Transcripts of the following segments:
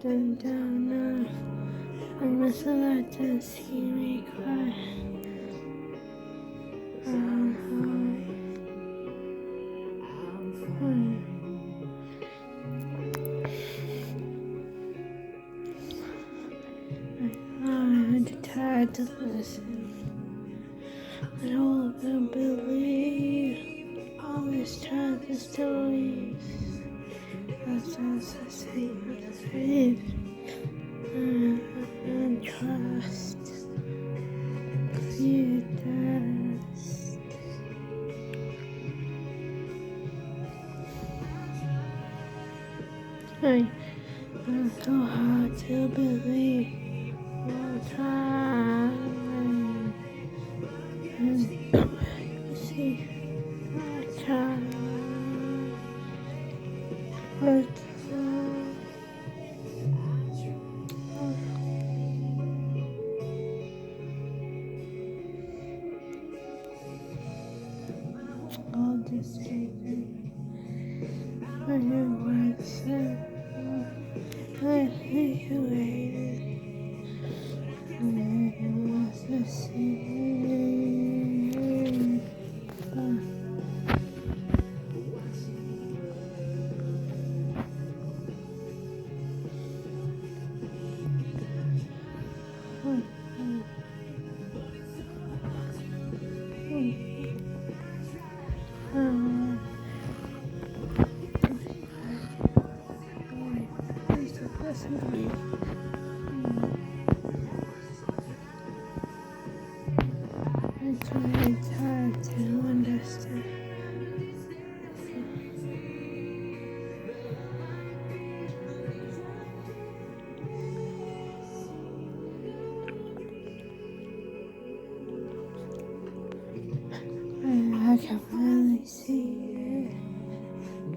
them down now. I must let them see me cry. I'm tired to listen, but all of them believe all these trying the stories. That's just the same of faith and trust. You dust. I'm so hard to believe. All time. You see, I try. But all this statement, when your words said, I think you waited, and it was the same. Please don't listen to me. It's really hard to understand. I can finally see it.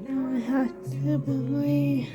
Now I have to believe.